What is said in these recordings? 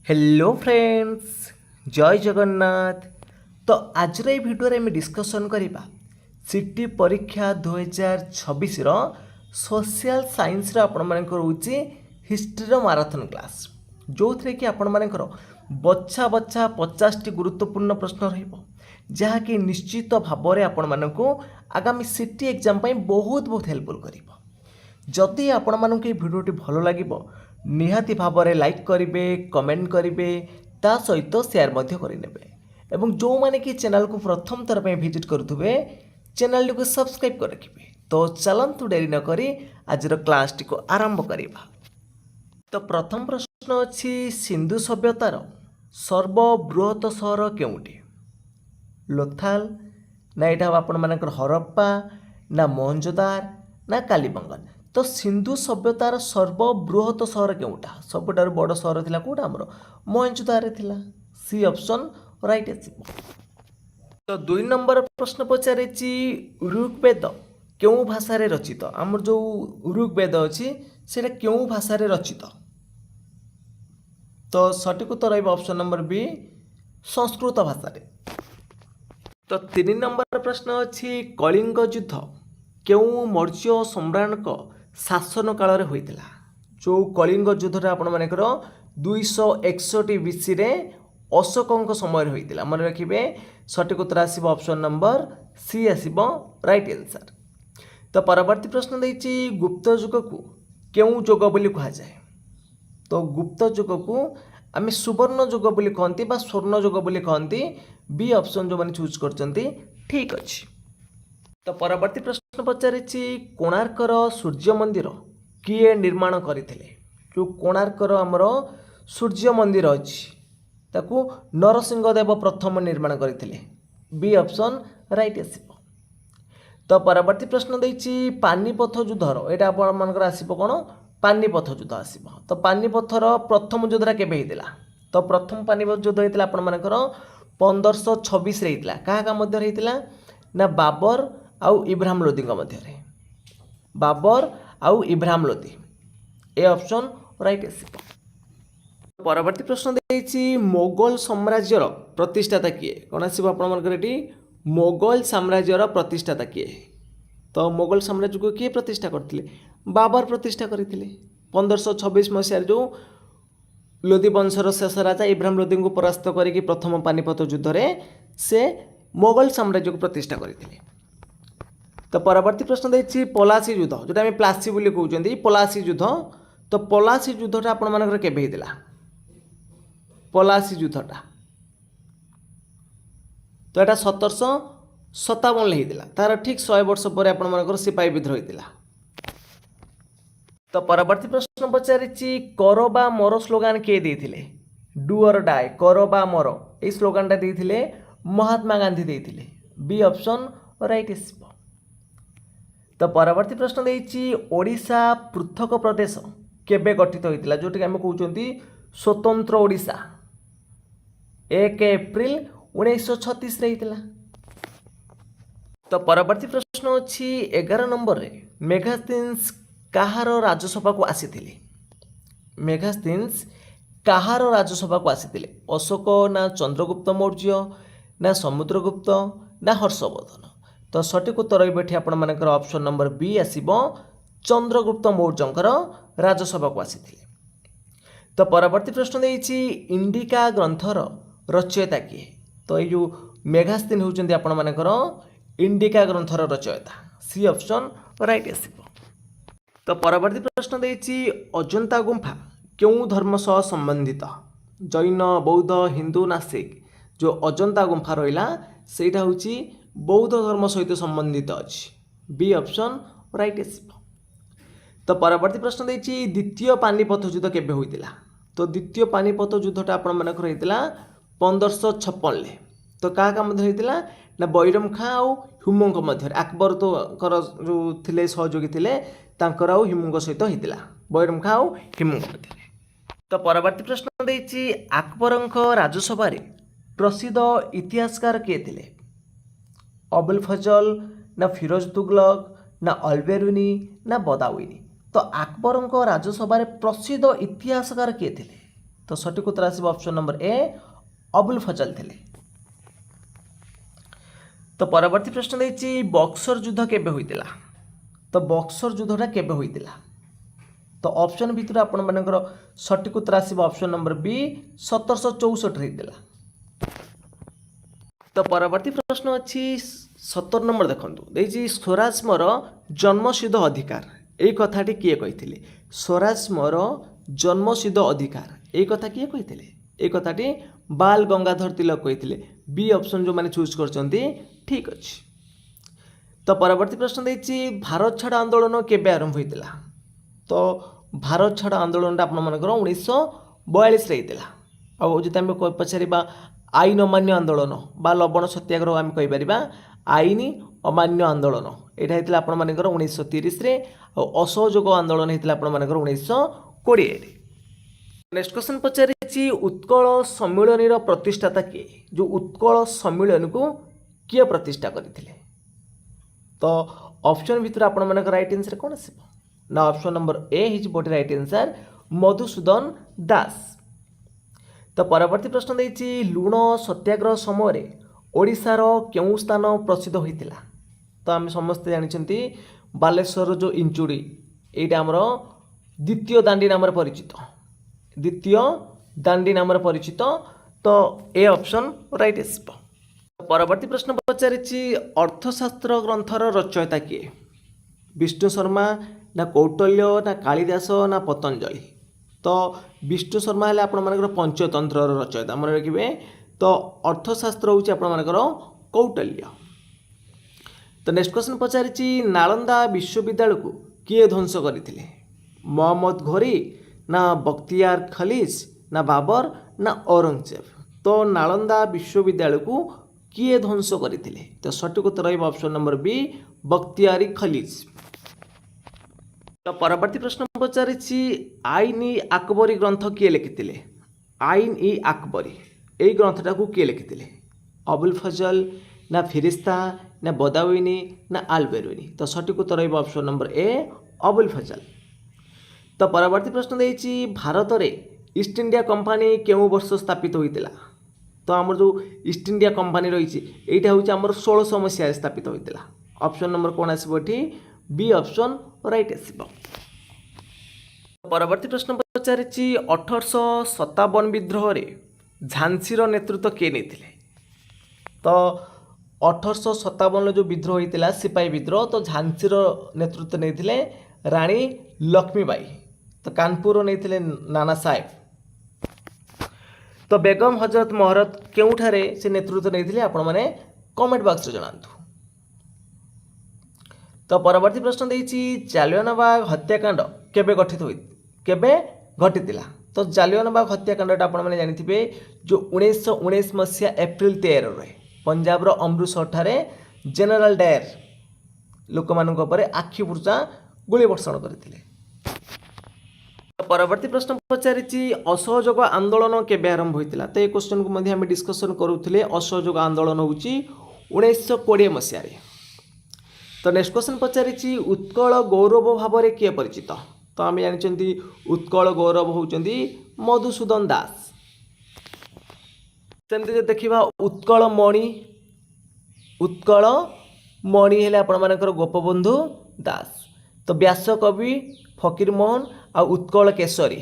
Hello friends, जय जगन्नाथ। तो आज भिडियो में डिस्कसन करवा सिटी परीक्षा 2026 सोशल साइंस आपण रोचे हिस्ट्री माराथन क्लास जो थे कि आपण मानकर बछा बछा 50टी गुरुत्वपूर्ण प्रश्न रहा निश्चित भाव में आपण मानक आगामी सिटी एग्जाम बहुत बहुत हेल्पफुल कर जदि आपण मानक भिडियोटी भल लगे निहाती भाव में लाइक करेंगे, कमेंट करेंगे, ता सहित शेयर करेंगे एवं जो मैंने कि चैनल को प्रथम थर पर विजिट करुवे चैनल को सब्सक्राइब कर रखिए। तो चलतु डेरी न करी आज क्लास टी को आरंभ करवा। तो प्रथम प्रश्न अच्छी सिंधु सभ्यतार सर्वबृहत सहर केउटी? लोथाल ना यहाँ आपण मानकर हरप्पा ना मोहनजोदार ना कालीबंगन। तो सिंधु सभ्यतार सर्वबृहत सहर केउटा? सबुठार बड़ सहर थिला कोटा हमर मोहनजोदार थिला। सी ऑप्शन राइट आसीबो। तो 2 नंबर प्रश्न पचारिछि ऋग्वेद केउ भाषा रे रचित? हमर जो ऋग्वेद अछि सेटा केउ भाषा रे रचित? तो सठिक उत्तर रहइबो ऑप्शन नंबर बी संस्कृत भाषा रे। तो 3 नंबर प्रश्न अछि कलिंग युद्ध केउ मौर्य सम्राटक शासन काल रे होइतिला? जो कलिंग युद्ध आपण मानकर 261 बीसी रे अशोकଙ୍କ समय होइतिला। मन रखिबे सठिक उत्तर आसीबो ऑप्शन नंबर सी आसीबो राइट आंसर। तो परवर्ती प्रश्न दैछि गुप्त युग को केउ युग बोली कहा जाए? तो गुप्त युग को आम सुवर्ण युग बोली कहती बा स्वर्ण युग बोली कहती। बी ऑप्शन जो मैंने चूज करचंती ठीक अच्छी। तो परवर्ती प्रश्न पचारिछि कोणार्कर सूर्य मंदिर किए निर्माण करथिले? जो कोणार्कर आमर सूर्य मंदिर अछि ताकू नरसिंह देव प्रथम निर्माण करथिले। बी ऑप्शन राइट आसीबो। तो परवर्ती प्रश्न दैछि पानीपथ युद्धर एटा आपण मानकर आसीबो कोन? पानीपथ युद्ध आसीबो। तो पानीपथर प्रथम युद्धटा केबे हेतिला? तो प्रथम पानीपथ युद्ध हेतिला आपण मानकर 1526 रे हेतिला। काहा मध्य हेतिला ना बाबर आउ इब्राहिम लोदी मध्य रे। बाबर आउ Ibrahim Lodi A option right आसीबो। परवर्ती प्रश्न दैछि मोगल साम्राज्यर प्रतिष्ठाता किए? कोन आसीबो आपण मानकर एटी? मोगल साम्राज्यर प्रतिष्ठाता किए? तो मोगल साम्राज्य को किए प्रतिष्ठा करथिले? बाबर प्रतिष्ठा करथिले। 1526 मसीह जो लोदी वंशर शेष राजा इब्राहिम लोदी को परास्त करके प्रथम पानीपत युद्ध रे से मोगल साम्राज्य को प्रतिष्ठा करथिले। तो परवर्ती प्रश्न दैछि पलासी युद्ध जोटा आम प्लासी बोली कहउछंती पलासी युद्ध। तो पलासी युद्धटा आपण मानकर केबे हेतिला? पलासी युद्धटा तो एटा 1757 ले हेतिला। तार ठीक 100 वर्ष पर आपण मानकर सिपाही विद्रोह हेतिला। तो परवर्ती प्रश्न पचारिछि करो बा मोर स्लोगान के देथिले? डू और डाई करो बा मोर ए स्लोगानटा देथिले महात्मा गांधी देथिले। बी ऑप्शन राइट आसीबो। तो परवर्ती प्रश्न दैछि ओडिशा पृथक प्रदेश केबे गठित होइतिला? जोटी हम कहउचंती स्वतंत्र ओडिशा 1 एप्रिल 1936 रे हेतिला। तो परवर्ती प्रश्न अछि 11 नंबर रे मेगास्थीन्स कहार राज्यसभा को आसीथिले? मेगास्थीन्स कहार राज्यसभा को आसीथिले? अशोक ना चंद्रगुप्त मौर्य ना समुद्रगुप्त ना हर्षवर्धन? तो सठिक उत्तर रही आपण मानकर ऑप्शन नंबर बी आसीबो चंद्रगुप्त मौर्यंकर राज्यसभा को आसीथिले। तो परवर्ती प्रश्न दैछि इंडिका ग्रंथर रचयिता किए? तो ये जो मेगास्थीन होउचंती आपण मानकर इंडिका ग्रंथर रचयिता। सी ऑप्शन राइट आसीबो। तो परवर्ती प्रश्न दैछि अजंता गुंफा केउ धर्म सह संबंधित? जैन, बौद्ध, हिंदू ना सिख? जो अजंता गुंफा रहिला सेटा होउची बौद्ध धर्म सहित संबंधित अछि। बी ऑप्शन राइट आसीबो। तो परवर्ती प्रश्न दैछि द्वितीय पानीपत युद्ध केबे होइतिला? तो द्वितीय पानीपत युद्धटा आपण मानकर होइतिला 1556 ले। तो काहा मध्य होइतिला ना बैरम खां और हुमायूं मध्य। अकबर तो कर जो थिले सहयोगी थिले तांकर और हुमायूं सहित होइतिला बैरम खां और हुमायूं मध्य। तो परवर्ती प्रश्न दैछि अकबरଙ୍କ राजसभा रे प्रसिद्ध इतिहासकार के थिले? अबुल फजल ना फिरोज तुगलक ना अलबेरुनी ना बदाउनी? तो अकबरଙ୍କ राजसभा रे प्रसिद्ध इतिहासकार किए थिले? तो सठिक उत्तर आसब ऑप्शन नंबर ए अबुल फजल थे। तो परवर्ती प्रश्न देछि बक्सर युद्ध केबे होइतिला। तो बक्सर युद्धटा केबे होइतिला। तो ऑप्शन भितर आपण मानकर सठिक उत्तर आसब ऑप्शन नंबर बी 1764 होइतिला। तो परवर्ती प्रश्न अच्छी 17 नंबर देखंतु देछि स्वराज मोर जन्मसिद्ध अधिकार एई कथाटी किए कहिथिले। स्वराज मोर जन्मसिद्ध अधिकार एई कथा किए कहिथिले। एई कथाटी बाल गंगाधर तिलक कहिथिले। बी ऑप्शन जो माने चूज करचंती ठीक अछि। तो परवर्ती प्रश्न देछि भारत छाड़ आंदोलन केबे आरंभ होइतिला। तो भारत छाड़ आंदोलन आपण मानकर 1942 रे होइतिला। आ जति हम पचारिबा आईन अमान्य आंदोलन बा लवण सत्याग्रह आम कहीपर आईन अमान्य आंदोलन यहाँ होता आपण मानकर 1930 रे असहयोग आंदोलन होता आपण मानकर 1920। नेक्स्ट क्वेश्चन पचारि उत्कल सम्मिलन प्रतिष्ठाता किए। जो उत्कल सम्मिलन को किए प्रतिष्ठा करते। तो ऑप्शन भितर आपण मानकर राइट आंसर कौन आसब ना ऑप्शन नंबर ए बोटे राइट आंसर मधुसूदन दास। तो परवर्ती प्रश्न देछि लुण सत्याग्रह समय ओडिशार केउं स्थान प्रसिद्ध होइतिला। तो आम समस्ते जानिछंती बालेश्वर जो इंचुड़ी एटा हमर द्वितीय दांडी नाम परिचित। द्वितीय दांडी नाम परिचित। तो ए ऑप्शन राइट आसब। परवर्ती प्रश्न पचारिछि अर्थशास्त्र ग्रंथर रचयिता किए। विष्णु शर्मा ना कौटल्य ना कालिदास ना पतंजलि। तो विष्णु शर्मा है आपण मानकर पंचतंत्र रचयिता मन रखिए। तो अर्थशास्त्र हूँ आपण मानकर कौटल्य। तो नेक्स्ट क्वेश्चन पचारिछि नालंदा विश्वविद्यालय को किए ध्वंस करथिले। मोहम्मद घोरी ना बख्तियार खलीज ना बाबर ना औरंगजेब। तो नालंदा विश्वविद्यालय को किए ध्वंस करथिले। तो सठिक उत्तर रहिबा ऑप्शन नंबर बी बख्तियारी खलीज। तो परवर्ती प्रश्न पचारिछि आईन इ अकबरी ग्रंथ किए लिखिथिले। आईन इ अकबरी एई ग्रंथटा को किए लिखिथिले। अबुल फजल ना फिरिस्ता ना बदावीनी ना आलबेरुनी। तो सठिक उत्तर रहिबा ऑप्शन नंबर ए अबुल फजल। तो परवर्ती प्रश्न देछि भारत रे ईस्ट इंडिया कंपनी केउ वर्ष स्थापित होइतिला। तो आमर जो ईस्ट इंडिया कंपनी रही एटा हूँ आमर 1600 मसीह स्थापित होइतिला। ऑप्शन नंबर कौन आसब एठी बी ऑप्शन राइट आसब। परवर्ती प्रश्न पचारिछि 1857 विद्रोह रे झांसीर नेतृत्व किए नेथिले। तो 1857 जो विद्रोह होइतिला सिपाही विद्रोह। तो झांसीर नेतृत्व नेथिले रानी लक्ष्मीबाई। तो कानपुर नेथिले नाना साहेब। तो बेगम हजरत महरत केउठारे से नेतृत्व नेथिले आपण माने कमेंट बॉक्स रे जणांतु। तो परवर्ती प्रश्न देछि जालियानवाला हत्याकांड केबे घटितिला। तो जालियानवाला हत्याकांड आपण माने जानिथिबे जो 1919 मसीहा एप्रिल 13 रे पंजाब रो अमृतसर ठारे जनरल डायर लोक मानक ऊपर आखि बुर्जा गोली वर्षण करथिले। परवर्ती प्रश्न पचारिछि असहयोग आंदोलन केबे आरंभ होइतिला। तो ये क्वेश्चन को मध्ये हम डिस्कशन करूथिले। असहयोग आंदोलन होउची 1920 मसीहा रे। तो नेक्स्ट क्वेश्चन पचारिछि उत्कल गौरव भाव रे किए परिचित। तो आम जानिछंती उत्कल गौरव होउचंती मधुसूदन दास। सेमती जे देखिबा उत्कल मणि हेले आपण मानकर गोपबंधु दास। तो व्यास कवि फकीर मोहन आ उत्कल केशरी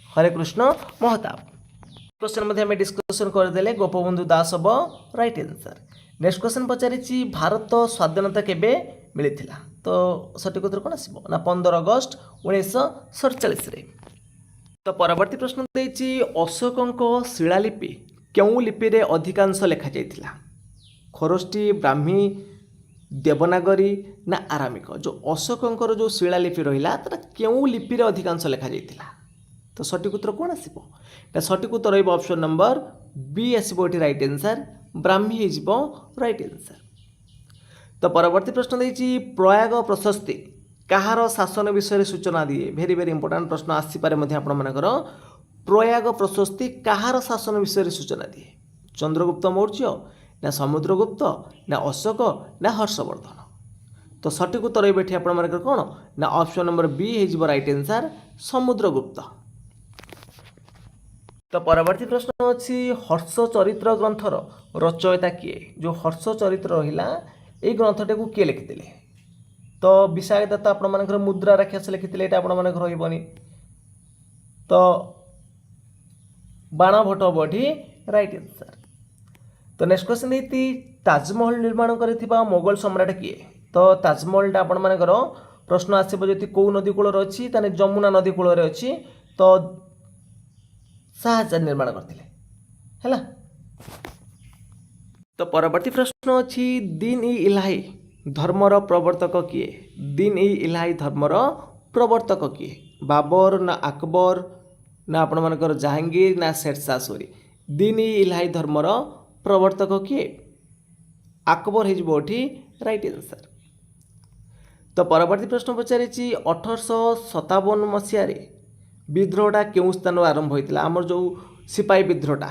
हरे कृष्ण महताब। क्वेश्चन मध्ये हम डिस्कशन करदेले गोपबंधु दास अब राइट आंसर। नेक्स्ट क्वेश्चन पचारिछि भारत स्वाधीनता केबे मिलिथिला। तो सठिक उत्तर कौन आसब ना 15 अगस्त 1947 रे। तो परवर्ती प्रश्न देछि अशोकଙ୍କ शिलालिपि केउं लिपि रे अधिकांश लेखा जाइथिला। खरोष्टी ब्राह्मी देवनागरी ना आरामिक। जो अशोकଙ୍କର जो शिलालिपि रहिला तरा केउं लिपि रे अधिकांश लेखा जाइथिला। तो सठिक उत्तर कौन आसब ना सठिक उत्तर रहिबो ऑप्शन नंबर बी आसब एठी राइट आंसर ब्राह्मी हिजबो राइट आंसर। तो परवर्ती प्रश्न देछि प्रयाग प्रशस्ति कहार शासन विषय सूचना दिए। भेरी भेरी इंपोर्टेंट प्रश्न आसीपारे मध्ये आपण मानकर प्रयाग प्रशस्ति कहार शासन विषय सूचना दिए। चंद्रगुप्त मौर्य ना समुद्रगुप्त ना अशोक ना हर्षवर्धन। तो सठिक उत्तर रही आपण मानकर कौन ना ऑप्शन नंबर बी हिजबो राइट आंसर समुद्रगुप्त। तो परवर्ती प्रश्न अच्छी हर्ष चरित्र ग्रंथर रचयिता किए जो हर्ष चरित्र रहा ये ग्रंथटा को किए लिखिले तो विशाख दत्त आपण मुद्रा राक्षस लिखिले ये आपण रही तो बाण भट्ट बढी राइट आंसर। तो नेक्स्ट क्वेश्चन देती ताजमहल निर्माण कर मोगल सम्राट किए तो ताजमहलटा आपण मानकर प्रश्न आसो जी कौ नदी कूल अच्छी ताने जमुना नदी कूल अच्छी तो शाहजहां निर्माण करते है। तो परवर्ती प्रश्न अच्छी दीन ई इलाही धर्मर प्रवर्तक किए दीन ई इलाही धर्मर प्रवर्तक किए बाबर ना अकबर ना आपण मानकर जहांगीर ना शेरशाह सूरी दीन ई इलाही धर्मर प्रवर्तक किए अकबर होठी राइट आंसर। तो परवर्ती प्रश्न पचारि 1857 मसीह विद्रोहटा क्यों स्थान आरंभ होता आमर जो सिपाही विद्रोहटा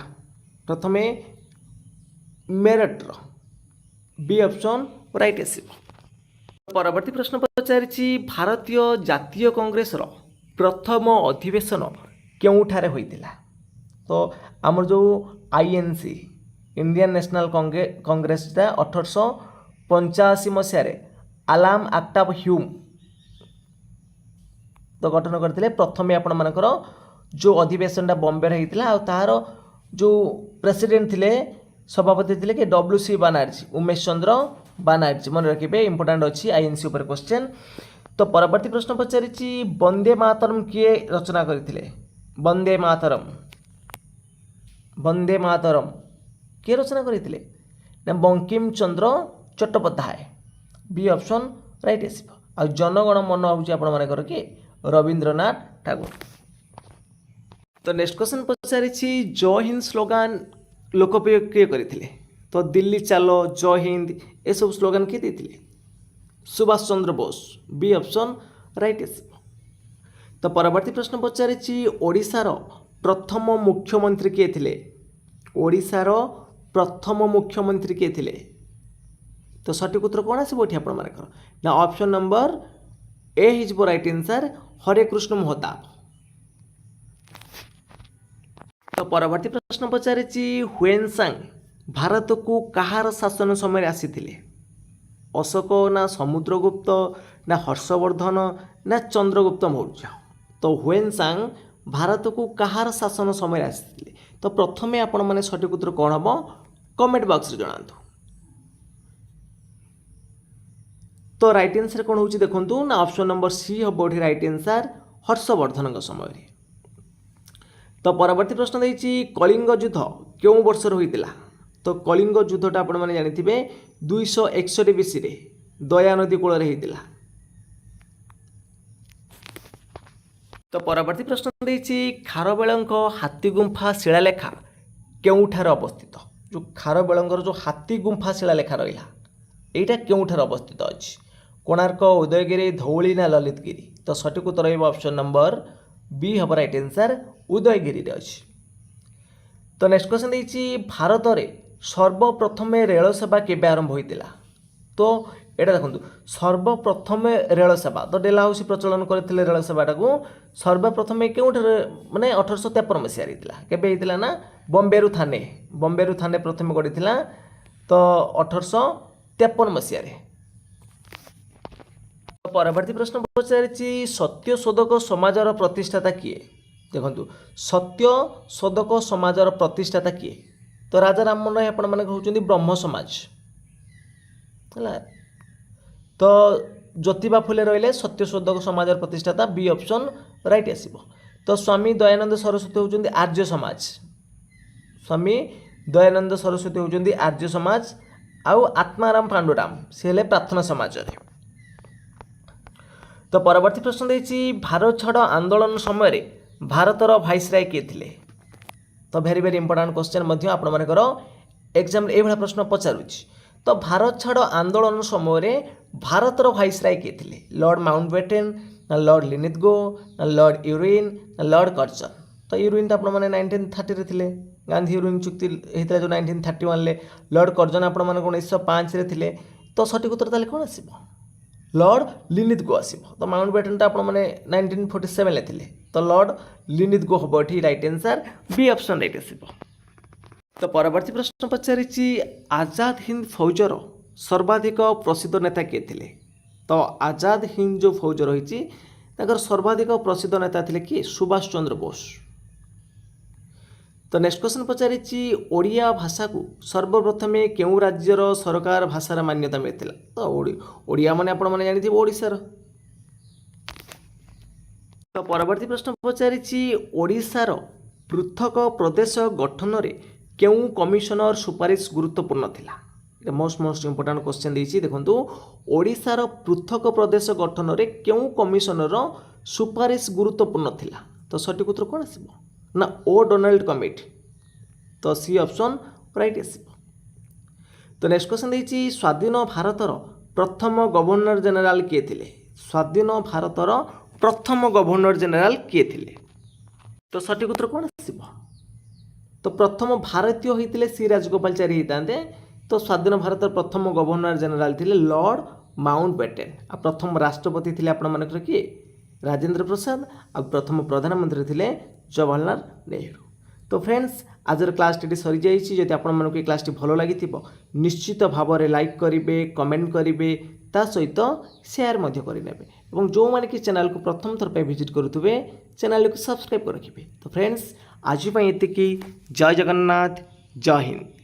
प्रथमे मेरठर बी ऑप्शन राइट आसो। परवर्ती प्रश्न पचारि भारतीय जातीय कांग्रेस प्रथम अधिवेशन क्योंठारे होइतिला तो आमर जो आईएनसी इंडियन नेशनल कांग्रेस 1885 मसीह आलाम एक्ट ऑफ ह्यूम तो गठन करते प्रथमे आपण मानकर जो अधिवेशनटा बॉम्बे होता है तार जो प्रेसिडेंट थिले सभापति थिले कि WC बनर्जी उमेश चंद्र बनर्जी मन रखिए इंपोर्टेंट अच्छी आईएनसी ऊपर क्वेश्चन। तो परवर्ती प्रश्न पचारि वंदे मातरम किए रचना करथिले वंदे मातरम किए रचना करथिले ना Bankim Chandra Chattopadhyay B option right आसो। आ जनगण मन हूँ आपण मानकर कि रवींद्रनाथ ठाकुर। तो नेक्स्ट क्वेश्चन पचारि जय हिंद स्लोगान लोकप्रिय किए करथिले तो दिल्ली चलो जय हिंद ये सब स्लोगान किए देथिले Subhash Chandra Bose B option right आसो। तो परवर्ती प्रश्न पचारि ओडिशार प्रथम मुख्यमंत्री किए थिले ओडिशार प्रथम मुख्यमंत्री किए थिले तो सठिक उत्तर कौन आसो ये आपण मानकर ना option number A is right answer Hare Krishna Mahtab. तो परवर्ती प्रश्न पचारि हुएनसांग भारत को कहार शासन समय आसीथिले अशोक ना समुद्रगुप्त ना हर्षवर्धन ना चंद्रगुप्त मौर्य तो हुएनसांग भारत को कहार शासन समय आसीथिले तो प्रथमे आपण माने सठिक उत्तर कौन हम कमेंट बॉक्स रे जणातु। तो राइट आंसर कौन होची देखंतु ना ऑप्शन नंबर सी हबो एठी राइट आंसर हर्षवर्धन समय रे। तो परवर्ती प्रश्न देछि कलिंग युद्ध क्यों वर्ष होइतिला तो कलिंग युद्धटा आपण माने जानिथिबे 261 बीसी रे दया नदी कूल रे होइतिला। तो परवर्ती प्रश्न देछि खारबेलंक हाथी गुंफा शिलालेखा केउठार अवस्थित जो खारबेलंकर जो हाथी गुंफा शिलालेखा रहिला एटा केउठार अवस्थित अछि कोणार्क उदयगिरी धौली ना ललितगिरी तो सठिक उत्तर रहिबो ऑप्शन नंबर बी हम राइट आंसर उदयगिरी रे अछि। तो नेक्स्ट क्वेश्चन देछि भारत रे सर्वप्रथम रेल सेवा केबे आरंभ होइतिला तो एटा देखंतु सर्वप्रथम रेल सेवा तो डेलाहाउसी प्रचलन करथिले रेल सेवाटा को सर्वप्रथम केउठारे माने 1853 मसिया रहितिला केबे हितिला ना बॉम्बे रु थाने प्रथम गढिथिला तो 1853 मसिया रे। परवर्ती प्रश्न पचारि सत्यशोधक समाजर प्रतिष्ठाता किए देखंतु सत्यशोधक समाजर प्रतिष्ठाता किए तो राजा राममोहन राय आपण माने कहउचंदी ब्रह्म समाज हला तो ज्योतिबा फुले रहिले सत्यशोधक समाजर प्रतिष्ठाता बी ऑप्शन राइट आसीबो। तो स्वामी दयानंद सरस्वती होउचंदी आर्य समाज स्वामी दयानंद सरस्वती होउचंदी आर्य समाज आउ आत्माराम पांडुराम से हेले प्रार्थना समाज रे। तो परवर्ती प्रश्न देछि भारत छाड़ आंदोलन समय भारतर भाइसराय किए थिले तो भेरी भेरी इंपोर्टेंट क्वेश्चन मध्य आपण मानकर एग्जाम ए भला प्रश्न पचारुछि। तो भारत छाड़ आंदोलन समय भारतर भाइसराय किए थिले लॉर्ड माउंटबेटन ना लॉर्ड लिनिथगो ना लॉर्ड यूरिन ना लॉर्ड कर्जन तो यूरिन तो आपण माने 1930 रे थिले गांधी यूरिन चुक्ति हेतला जो 1931 ले लॉर्ड कर्जन आपण माने 1905 रे थिले तो सठिक उत्तर ताले कोन आसीबो लॉर्ड लिनिथगो आसिबो तो माउंट बैटनटा आपण माने 1947 ले थिले तो लॉर्ड लिनिथगो हबो एठी right answer B option right आसिबो। तो परवर्ती प्रश्न पचारिछि आजाद हिंद फौजर सर्वाधिक प्रसिद्ध नेता किए थिले तो आजाद हिंद जो फौज रही ताकर सर्वाधिक प्रसिद्ध नेता थिले कि सुभाष चंद्र बोस। तो नेक्स्ट क्वेश्चन पचारिछि ओडिया भाषा को सर्वप्रथम केउ राज्यर सरकार भाषार मान्यता मिलता तो ओडिया माने आपण माने जानिथिबो ओडिशार। तो परवर्ती प्रश्न पचारिछि ओडिशार पृथक प्रदेश गठन रे केउ कमिशनर सुपारिश गुरुत्वपूर्ण थिला ये मोस्ट इंपोर्टेंट क्वेश्चन देछि देखंतु ओडिशार पृथक प्रदेश गठन रे केउ कमिशनर सुपारिश गुरुत्वपूर्ण थिला तो सठिक उत्तर कोन आसीबो ना ओ डोनाल्ड कमिटी तो सी ऑप्शन राइट आसीबो। तो नेक्स्ट क्वेश्चन देछि स्वाधीन भारतर प्रथम गवर्नर जनरल किए थिले स्वाधीन भारतर प्रथम गवर्नर जनरल किए थिले तो सठिक उत्तर कोन आसीबो तो प्रथम भारतीय होइतिले सी राजगोपालचारी हितांते तो स्वाधीन भारत प्रथम गवर्नर जनरल थिले लॉर्ड माउंट बैटेन आ प्रथम राष्ट्रपति थिले आपण मानकर किए राजेंद्र प्रसाद आ प्रथम प्रधानमंत्री थिले जवाहरलाल नेहरू। तो फ्रेंड्स आजर क्लास टी सरी जाइए जदि आपण मानक क्लास टी भल लगी निश्चित भाव में लाइक करेंगे कमेंट करेंगे ता सहित शेयर करेंगे और जो मैंने कि चैनल को प्रथम थर पे विजिट करुवे चैनल को सब्सक्राइब कर रखिए। तो फ्रेंड्स आज ये जय जगन्नाथ जय हिंद।